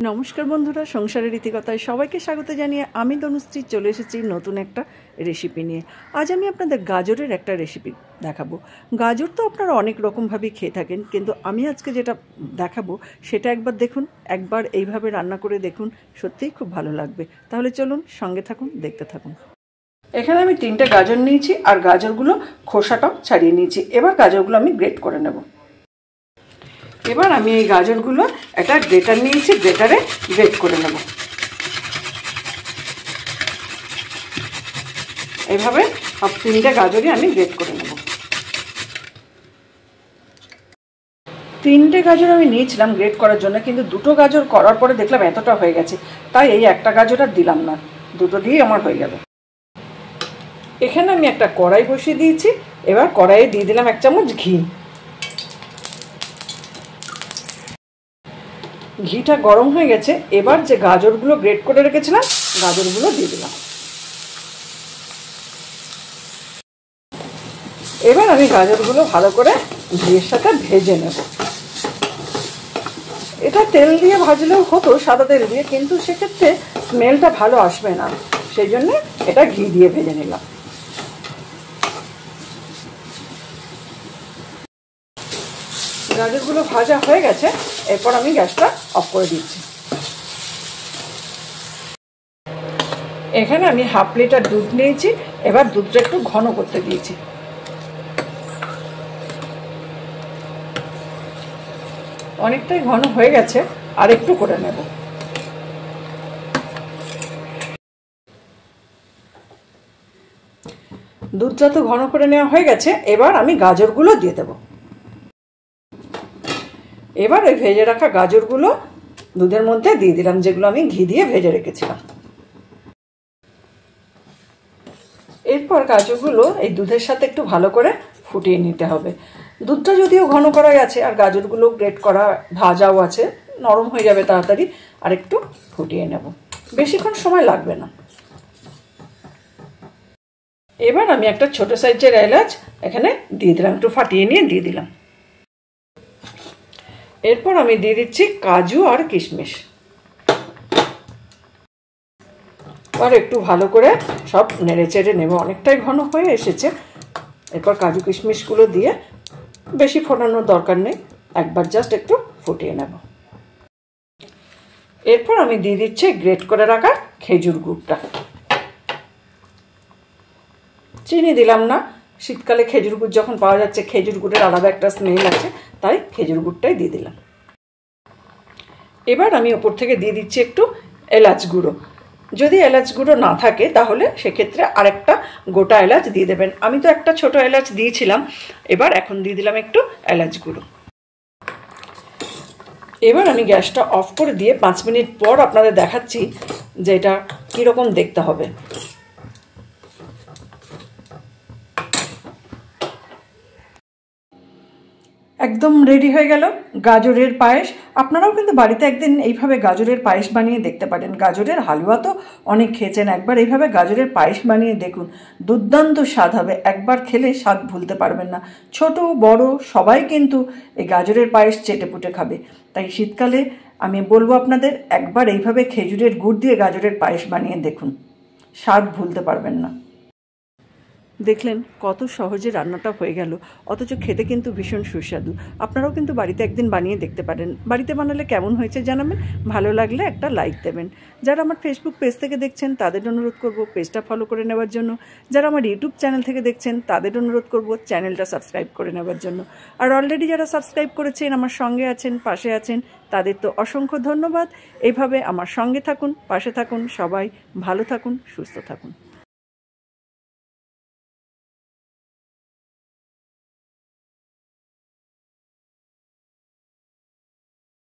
নমস্কার বন্ধুরা, সংসারের রীতিকথায় সবাইকে স্বাগত জানিয়ে আমি তনুশ্রী চলে এসেছি নতুন একটা রেসিপি নিয়ে। আজ আমি আপনাদের গাজরের একটা রেসিপি দেখাবো। গাজর তো আপনারা অনেক রকমভাবেই খেয়ে থাকেন, কিন্তু আমি আজকে যেটা দেখাবো সেটা একবার দেখুন, একবার এইভাবে রান্না করে দেখুন, সত্যিই খুব ভালো লাগবে। তাহলে চলুন, সঙ্গে থাকুন, দেখতে থাকুন। এখানে আমি 3টে গাজর নিয়েছি আর গাজরগুলো খোসাটাও ছাড়িয়ে নিয়েছি। এবার গাজরগুলো আমি গ্রেট করে নেব। এবার আমি এই গাজরগুলো একটা গ্রেটার নিয়েছি, গ্রেটারে গ্রেট করে নেব। এইভাবে সব 3টে গাজরই আমি গ্রেট করে নেব। 3টে গাজর আমি নিয়েছিলাম গ্রেট করার জন্য, কিন্তু 2টো গাজর করার পরে দেখলাম এতটা হয়ে গেছে, তাই এই একটা গাজর আর দিলাম না, 2টো দিয়েই আমার হয়ে গেল। এখানে আমি একটা কড়াই বসিয়ে দিয়েছি। এবার কড়াইয়ে দিয়ে দিলাম 1 চামচ ঘি। ঘিটা গরম হয়ে গেছে। এবার যে গাজরগুলো গ্রেট করে রেখেছিলাম গাজরগুলো দিয়ে দিলাম। এবার আমি গাজরগুলো ভালো করে ঘিয়ের সাথে ভেজে নেব। এটা তেল দিয়ে ভাজলেও হতো, সাদা তেল দিয়ে, কিন্তু সেক্ষেত্রে স্মেলটা ভালো আসবে না, সেই জন্য এটা ঘি দিয়ে ভেজে নিলাম। গাজরগুলো ভাজা হয়ে গেছে। এরপর আমি গ্যাসটা অফ করে দিচ্ছি। এখানে আমি হাফ লিটার দুধ নিয়েছি। এবার দুধটা একটু ঘন করতে দিয়েছি। অনেকটাই ঘন হয়ে গেছে, আর একটু করে নেব। দুধটা তো ঘন করে নেওয়া হয়ে গেছে। এবার আমি গাজরগুলো দিয়ে দেব। এবার ওই ভেজে রাখা গাজরগুলো দুধের মধ্যে দিয়ে দিলাম, যেগুলো আমি ঘি দিয়ে ভেজে রেখেছিলাম। এরপর গাজরগুলো এই দুধের সাথে একটু ভালো করে ফুটিয়ে নিতে হবে। দুধটা যদিও ঘন করাই আছে, আর গাজরগুলো গ্রেট করা ভাজাও আছে, নরম হয়ে যাবে তাড়াতাড়ি। আর একটু ফুটিয়ে নেব, বেশিক্ষণ সময় লাগবে না। এবার আমি একটা ছোট সাইজের এলাচ এখানে দিয়ে দিলাম, একটু ফাটিয়ে নিয়ে দিয়ে দিলাম। এরপর আমি দিয়ে দিচ্ছি কাজু আর কিশমিশ। আর একটু ভালো করে সব নেড়ে চেড়ে নেব। অনেকটাই ঘন হয়ে এসেছে। এরপর কাজু কিশমিশগুলো দিয়ে বেশি ফোটানোর দরকার নেই, একবার জাস্ট একটু ফুটিয়ে নেব। এরপর আমি দিয়ে দিচ্ছি গ্রেট করে রাখা খেজুর গুড়টা। চিনি দিলাম না, শীতকালে খেজুর গুড় যখন পাওয়া যাচ্ছে, খেজুর গুড়ের আলাদা একটা স্মেল আছে, তাই খেজুর গুড়টাই দিয়ে দিলাম। এবার আমি ওপর থেকে দিয়ে দিচ্ছি একটু এলাচ গুঁড়ো। যদি এলাচ গুঁড়ো না থাকে তাহলে সেক্ষেত্রে আরেকটা গোটা এলাচ দিয়ে দেবেন। আমি তো একটা ছোট এলাচ দিয়েছিলাম, এবার এখন দিয়ে দিলাম একটু এলাচ গুঁড়ো। এবার আমি গ্যাসটা অফ করে দিয়ে 5 মিনিট পর আপনাদের দেখাচ্ছি যে এটা কীরকম দেখতে হবে। একদম রেডি হয়ে গেল গাজরের পায়েস। আপনারাও কিন্তু বাড়িতে একদিন এইভাবে গাজরের পায়েস বানিয়ে দেখতে পারেন। গাজরের হালুয়া তো অনেক খেয়েছেন, একবার এইভাবে গাজরের পায়েস বানিয়ে দেখুন, দুর্দান্ত স্বাদ হবে। একবার খেলে স্বাদ ভুলতে পারবেন না। ছোট বড় সবাই কিন্তু এই গাজরের পায়েস চেটেপুটে খাবে। তাই শীতকালে আমি বলবো আপনাদের একবার এইভাবে খেজুরের গুড় দিয়ে গাজরের পায়েস বানিয়ে দেখুন, স্বাদ ভুলতে পারবেন না। দেখলেন কত সহজে রান্নাটা হয়ে গেল, অথচ খেতে কিন্তু ভীষণ সুস্বাদু। আপনারাও কিন্তু বাড়িতে একদিন বানিয়ে দেখতে পারেন। বাড়িতে বানালে কেমন হয়েছে জানাবেন, ভালো লাগলে একটা লাইক দেবেন। যারা আমার ফেসবুক পেজ থেকে দেখছেন তাদের অনুরোধ করব পেজটা ফলো করে নেওয়ার জন্য। যারা আমার ইউটিউব চ্যানেল থেকে দেখছেন তাদের অনুরোধ করব চ্যানেলটা সাবস্ক্রাইব করে নেওয়ার জন্য। আর অলরেডি যারা সাবস্ক্রাইব করেছেন, আমার সঙ্গে আছেন, পাশে আছেন, তাদের তো অসংখ্য ধন্যবাদ। এইভাবে আমার সঙ্গে থাকুন, পাশে থাকুন, সবাই ভালো থাকুন, সুস্থ থাকুন।